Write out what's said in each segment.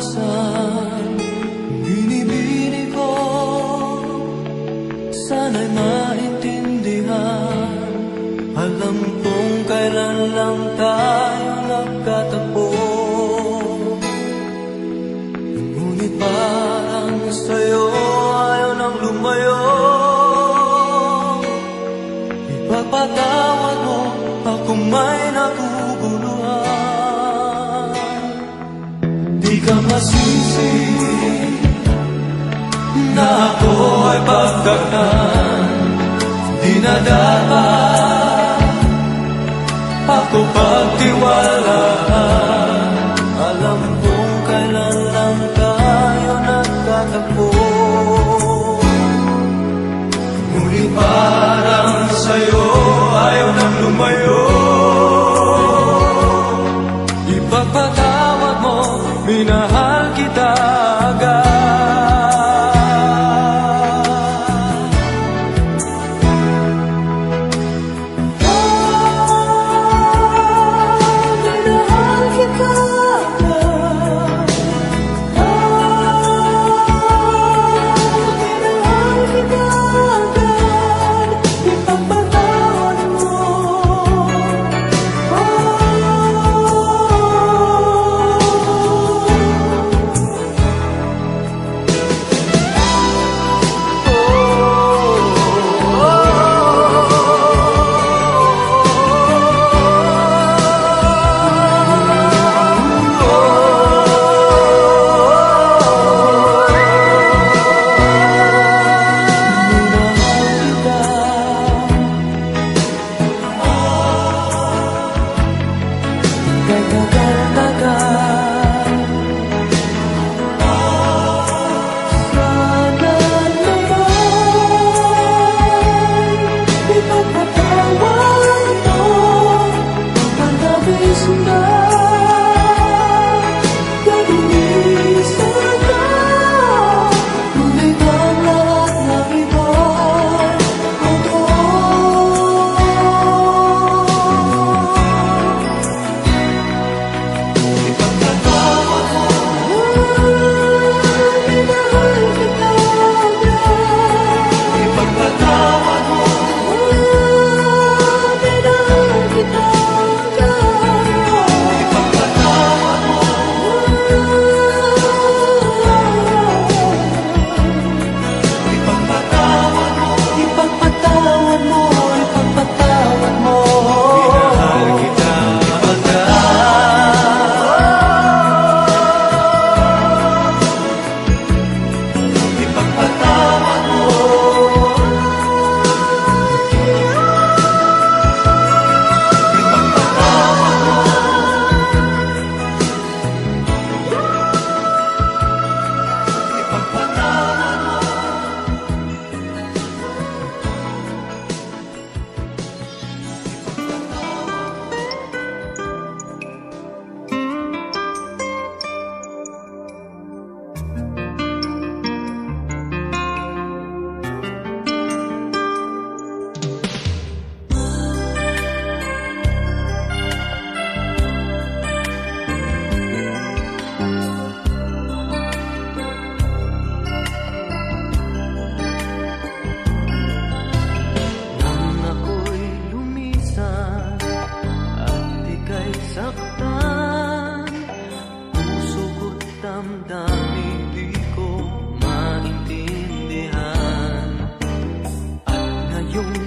minsan binibini ko, sana'y maintindihan. Alam kong kailan lang tayo nagkatagpo, ngunit parang sa'yo ayaw nang lumayo. Ipagpatawad mo ako may naguguluhan. Di ka masisi na ako ay pagdaghan. Di na dapat ako pagtiwalaan. Alam kong kailan lang tayo nagtatagpo, ngunit parang sa'yo ayaw nang lumayo. Ipagpatawad mo, minahal kita agad.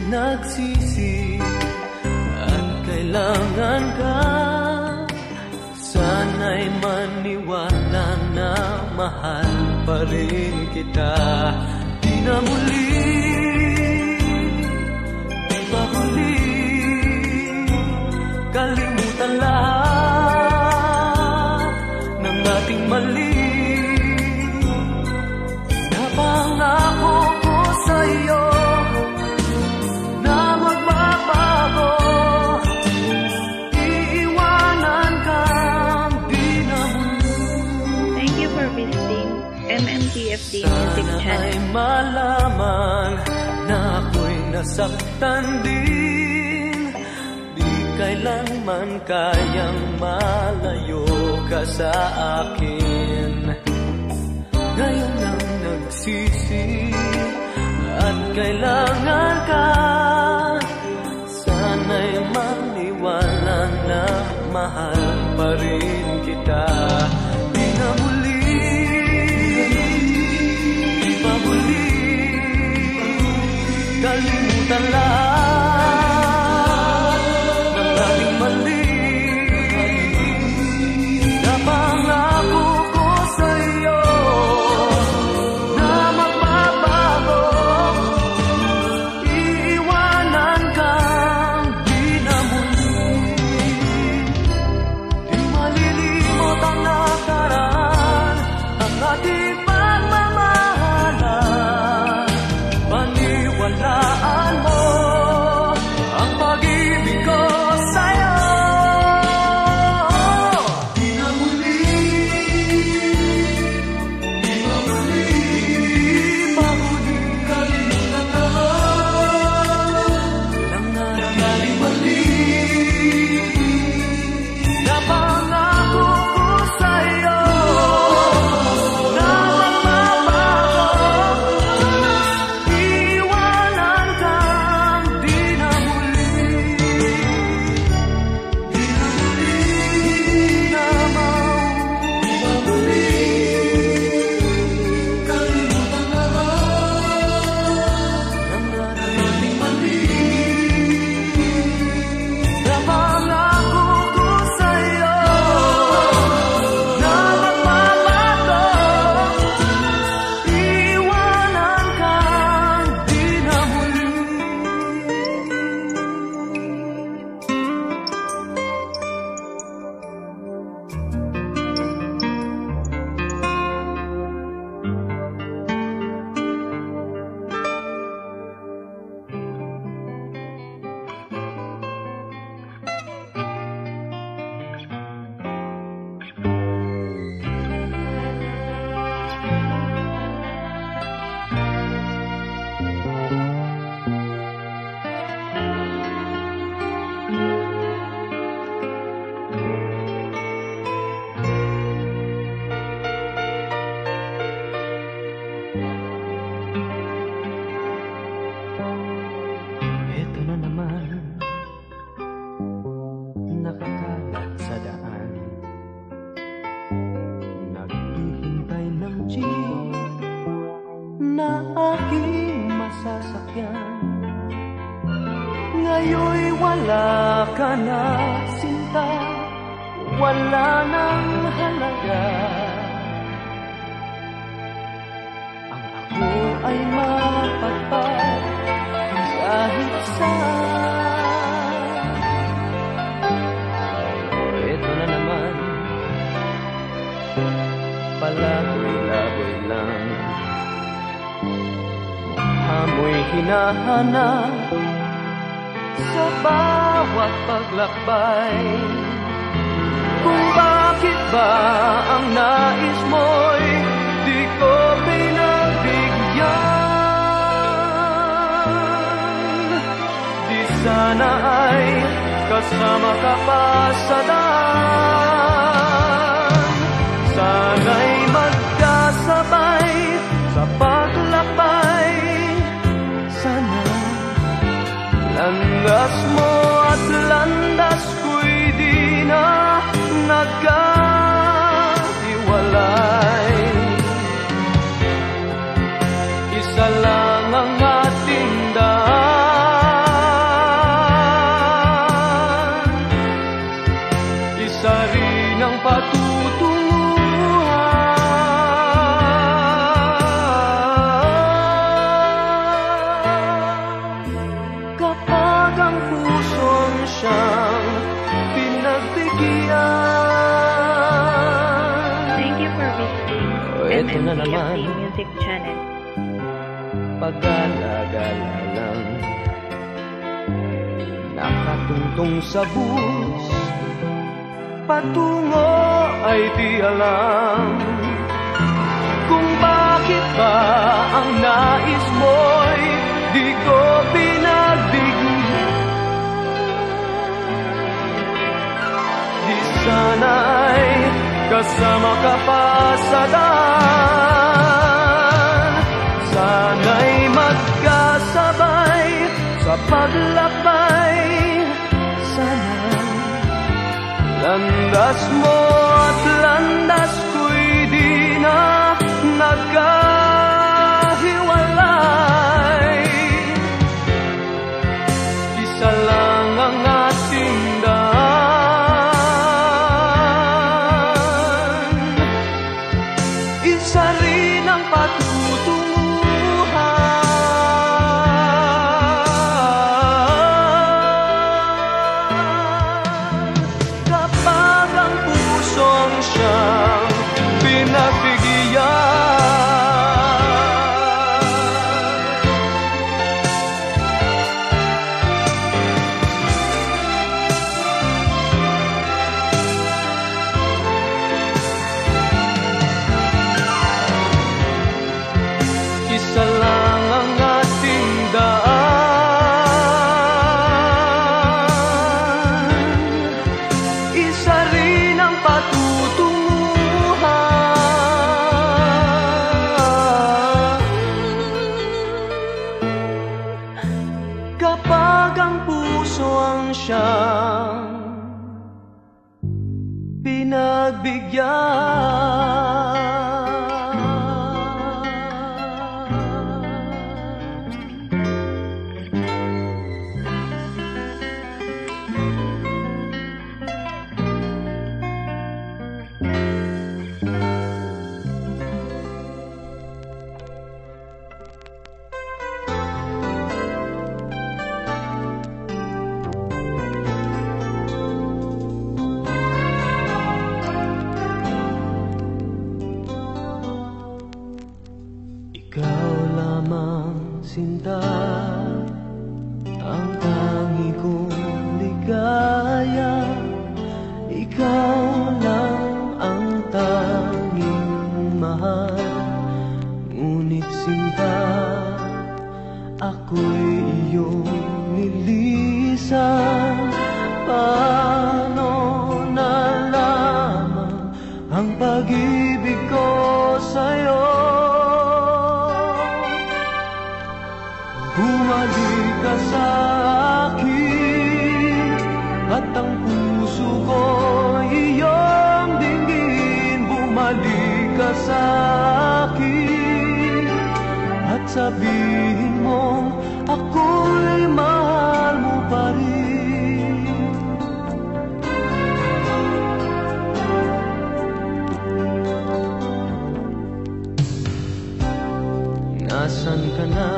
Nagsisi at kailangan ka, sana'y maniwala na mahal pa rin kita. Di na muli, di ba huli, kalimutan lahat ng ating mali. Napangako ko sa'yo MMTFD Music Channel. Sana'y malaman na ako'y nasaktan din. Di kailanman kayang malayo ka sa akin. kailangan ka. Sana'y maniwala na mahal pa rin kita. Di na muli, di pa muli kalimutan lang ng ating mali. Napangako ko sa'yo na magbabago, iiwanan kang di na muli. Di malilimot ang nakaraan, ang ating pagmamahalan. Paniwalaan mo ang pag-ibig ko sa'yo. Di na muli, di na muli, di pa muli kalimutan na lang nararamdaman mali. Napangako ko sa'yo na magbabago, iwanan kang di na muli. Di na muli na mauuli, kalimutan na lang ng nararamdaman mali. Napangako ko sa'yo na magbabago, iwanan kang di na muli. Ito na naman, nakakalat sa daan, naghihintay ng jeep na aking masasakyan. Ngayon'y wala ka na, sinta, wala nang halaga. Ang ako ay mapagpag kahit saan. Ito na naman, palaboy-laboy lang, mukha mo'y hinahanap sa bawat paglakbay. Kung bakit ba ang nais mo'y di ko pinagbigyan. Di sana ay kasama ka pa sa daan. Sana'y magkasabay sa paglakbay. Sana landas mo at landas ko'y di na nagkahiwalay. Isa lang ang ating daan, isa rin ang patutunguhan. Kapag ang pusong siyang pinagbigyan. Thank you for visiting Ito na naman, MMCFD Music Channel. pag-alagala lang, nakatungtong sa bus, patungo ay di alam kung bakit ba ang nais mo'y di ko pinagbigyan. Di sana ay kasama ka pa sa daan. Sana'y magkas Wakas mo at landas ko'y di na nagkahiwalay. Isa lang ang ating daan, isa rin ang patutunguhan. Kapag ang pusong siyang pinagbigyan, isa lang ang ating daan, isa rin ang patutunguhan. Kapag ang puso ang siyang pinagbigyan. Ikaw lamang, sinta, ang tangi kong ligaya. Ikaw lang ang tanging mahal. Ngunit sinta, ako'y iyong nilisan. Paano nalaman ang pag-ibig ko sa'yo? Bumalik ka sa akin at ang puso ko iyong dinggin. Bumalik ka sa akin at sabihin mong ako'y mahal mo pa rin. Nasaan ka na?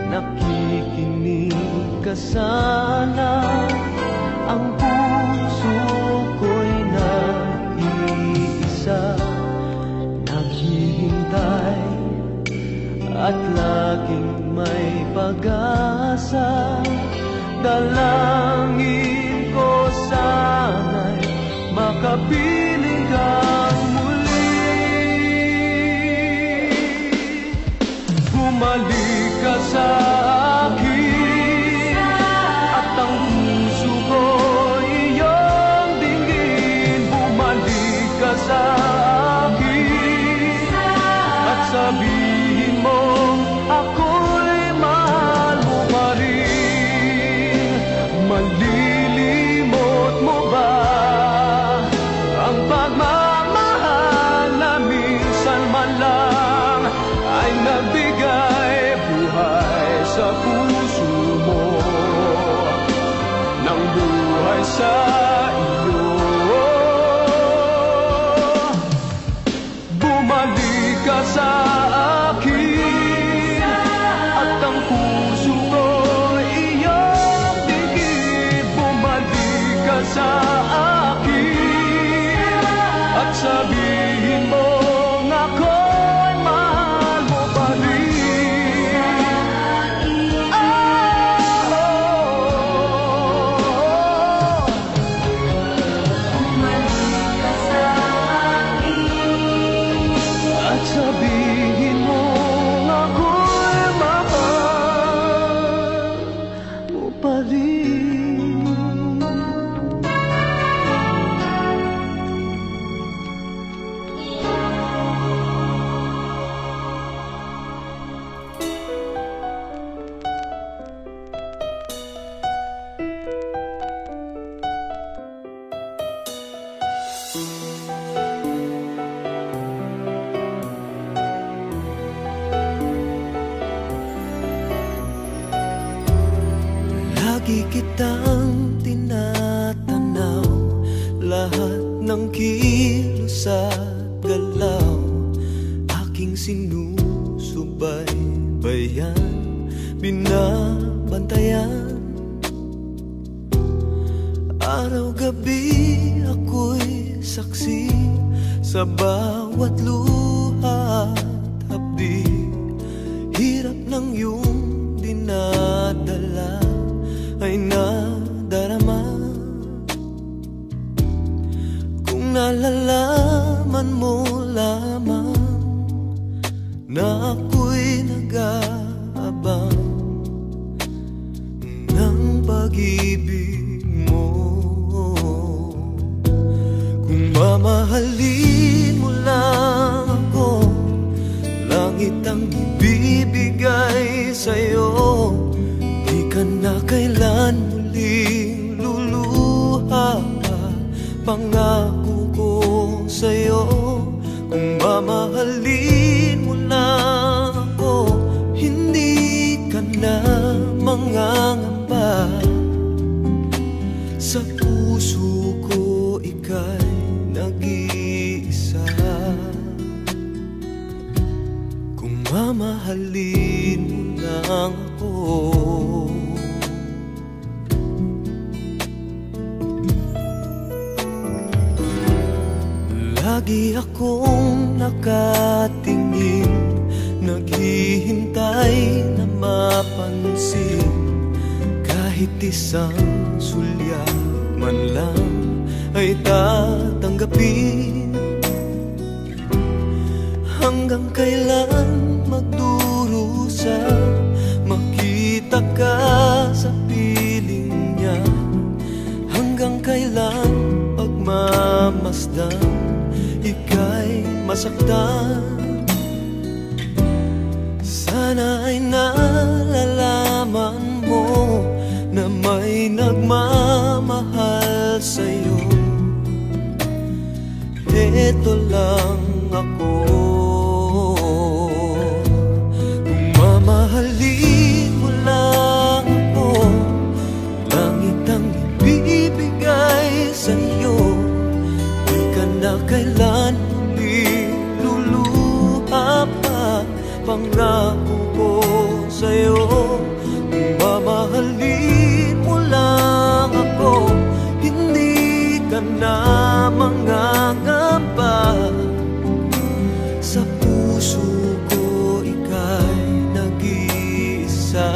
Nakikinig ka sana. Ang puso ko'y nag-iisa, naghihintay at laging may pag-asa. Dalangin ko sana'y makapiling kang muli. Bumalik ka sa akin at ang puso ko iyong dinggin. Bumalik ka sa akin at sabihin mo ako'y mahal mo pa rin. Malilimot mo ba ang pagmamahal na minsan man lang ay nagbigay buhay sa puso mo, ng buhay sa iyo? Bumalik ka sa akin at ang puso ko iyong dinggin. Bumalik ka sa akin at sabihin mo ako'y mahal mo pa rin. Bumalik ka sa akin at sabihin mo ako'y mahal mo pa rin. anumang kilos at galaw, aking sinusubaybayan, binabantayan. Araw-gabi ako'y saksi sa bawat luha at hapdi. Hirap ng iyong dinadala ay nadarama. Kung nalalaman mo lamang na ako'y nag-aabang ng pag-ibig mo, kung mamahalin mo lang ako, langit ang ibibigay sa'yo. Di ka na kailan muling luluha, pangako ko sa'yo. Kung mamahalin mo lang ako, hindi ka na mangangamba. Sa puso ko ika'y nag-iisa. Kung mamahalin mo lang ako, lagi akong nakatingin, naghihintay na mapansin. Kahit isang sulyap man lang ay tatanggapin. Hanggang kailan magdurusa, makita ka sa piling niya? Hanggang kailan pagmamasdan, ika'y masaktan? Sana ay nalalaman mo na may nagmamahal sa'yo. Ito lang ako. Kung mamahalin mo lang ako, langit ang ibibigay sa'yo. Di ka na kailan muling luluha pa, pangako ko sa'yo. Kung mamahalin mo lang ako, hindi ka na mangangamba. Sa puso ko ika'y nag-iisa.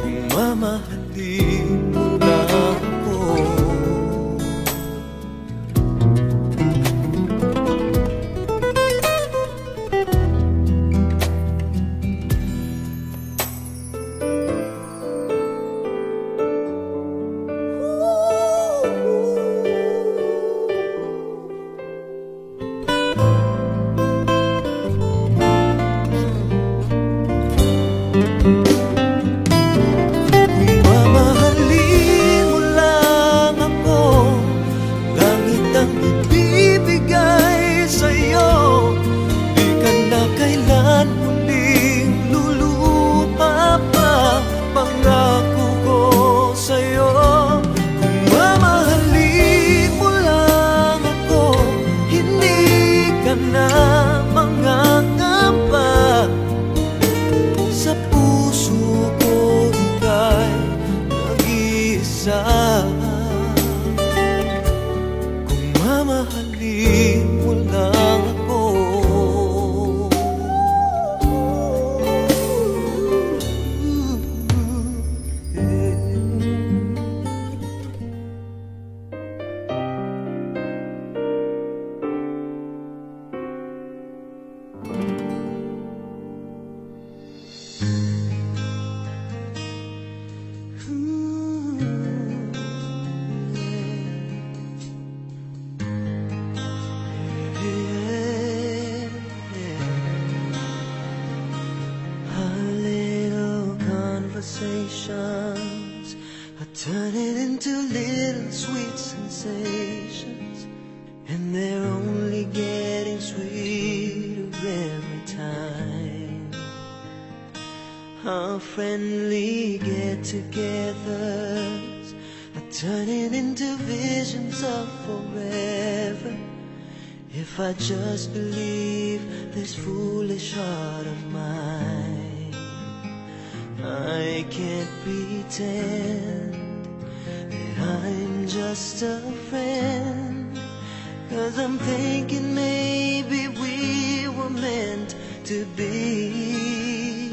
Kung mamahalin mo lang ako, kung mamahalin mo lang ako. Conversations are turning into little sweet sensations, and they're only getting sweeter every time. Our friendly get-togethers are turning into visions of forever. If I just believe this foolish heart of mine, I can't pretend that I'm just a friend, 'cause I'm thinking maybe we were meant to be.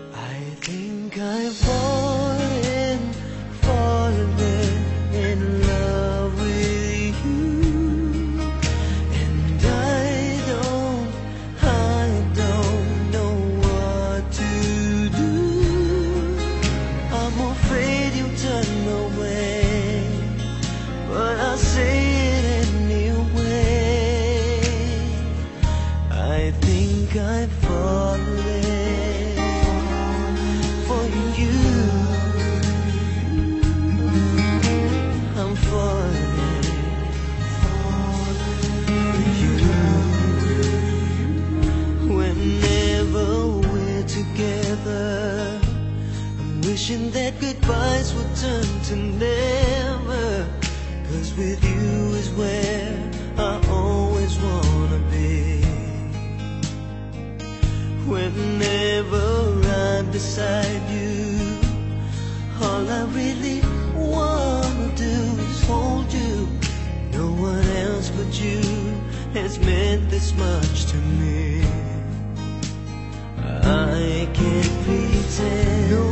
I think I've fallen in love with you, and I don't know what to do. I'm afraid you'll turn away, but I'll say it anyway. I think I've fallen for you. I'm falling for you. Whenever we're together, I'm wishing that goodbyes would turn to never, 'cause with you is where I always wanna be. Whenever I'm beside you, all I really wanna do is hold you. No one else but you has meant this much to me. I can't pretend, no,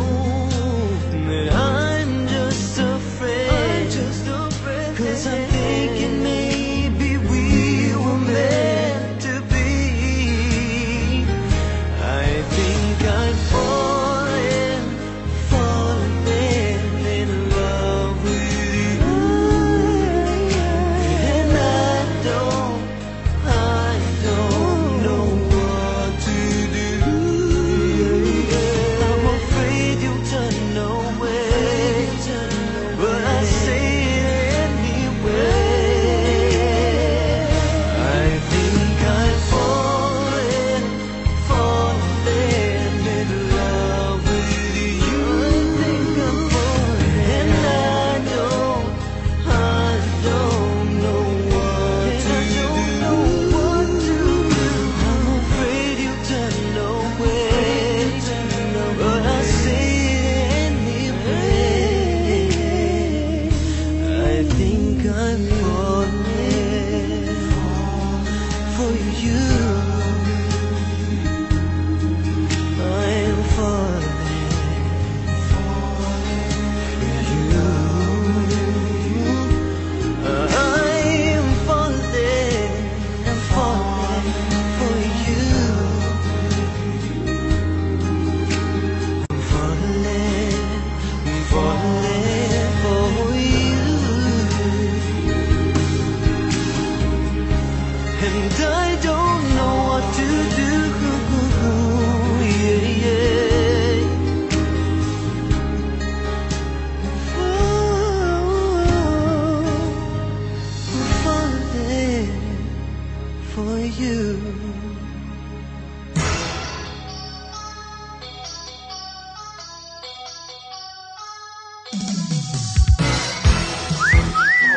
that I'm just a friend, 'cause I'm thinking maybe we were meant to be. I think I'm falling in love with you, and I don't know what to do. I'm afraid you'll turn away, but I say it anyway. I think I'm falling in love with you. I think I'm falling, and I don't know what to do. I'm afraid you'll turn away, but I say it anyway. I think I'm falling for you. I'm falling for you. I'm falling for you. I'm falling for you. And I don't know what to do. Yeah, yeah. I'm falling for you.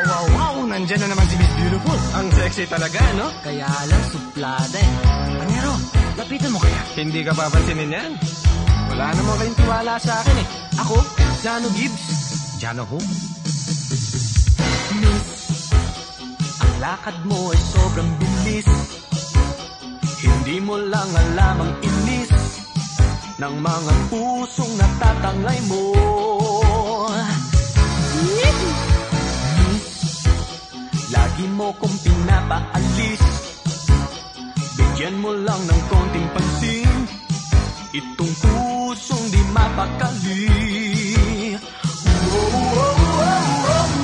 Wow, nandyan na naman si Miss Beautiful. Ang sexy talaga, no? Kaya lang, suplada eh. Panero, lapitan mo kaya. Hindi ka papansinin yan. Wala naman kayong tiwala sa akin eh. Ako, Jano Gibbs. Jano who? Miss, ang lakad mo ay sobrang bilis. Hindi mo lang alam ang inis ng mga pusong natatanglay mo. Lagi mo kong pinapaalis. Bigyan mo lang ng konting pansin itong pusong di mapakali.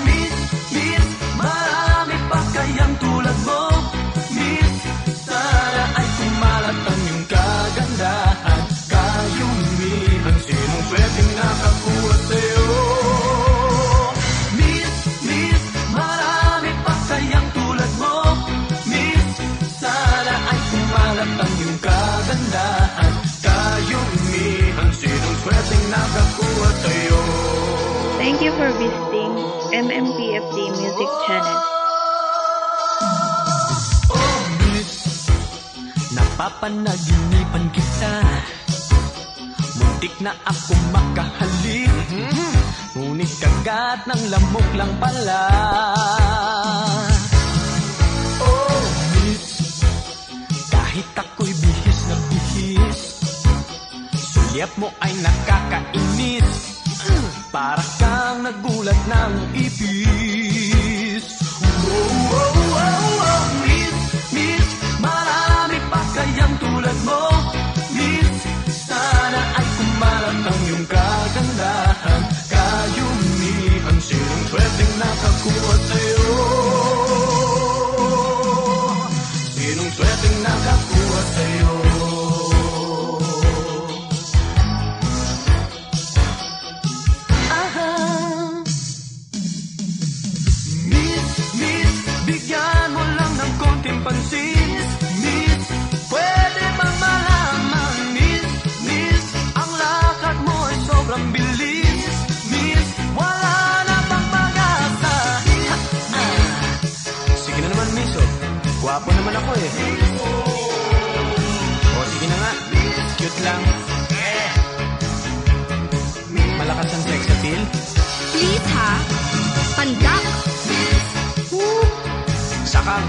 Miss, miss, marami pa kayang tulad mo. Miss, sana ay kumalat ang iyong kagandahan. Kayumihan, sinong pwedeng nakakuha sa'yo? Miss, miss, marami pa kayang tulad mo. Miss, sana ay kumalat ang iyong kagandahan. Kayumihan, sinong pwedeng nakakuha sa'yo? Thank you for visiting MMPFD Music Channel. Napapanaginipan kita, muntik na ako makahalik, ngunit kagat ng lamok lang pala. Oh miss, kahit ako'y bihis na bihis, sulyap mo ay nakakainis, para kang nagulat ng ibis. Oh, oh, oh, oh, miss, miss, marami pa kayang tulad mo, miss. Sana ay kumalat ang iyong kagandahan, kayumihan, sinong pwedeng nakakuha sa'yo, sinong pwedeng nakakuha sa'yo. Bigyan mo lang ng konting pansin, miss. Pwede bang malaman, miss, miss, ang lakad mo ay sobrang bilis, miss. Wala na bang pag-asa? Sige na naman, miss, oh. Gwapo naman ako eh. O sige na nga, cute lang. Malakas ang sex appeal. Please ha, pandak. Sakang.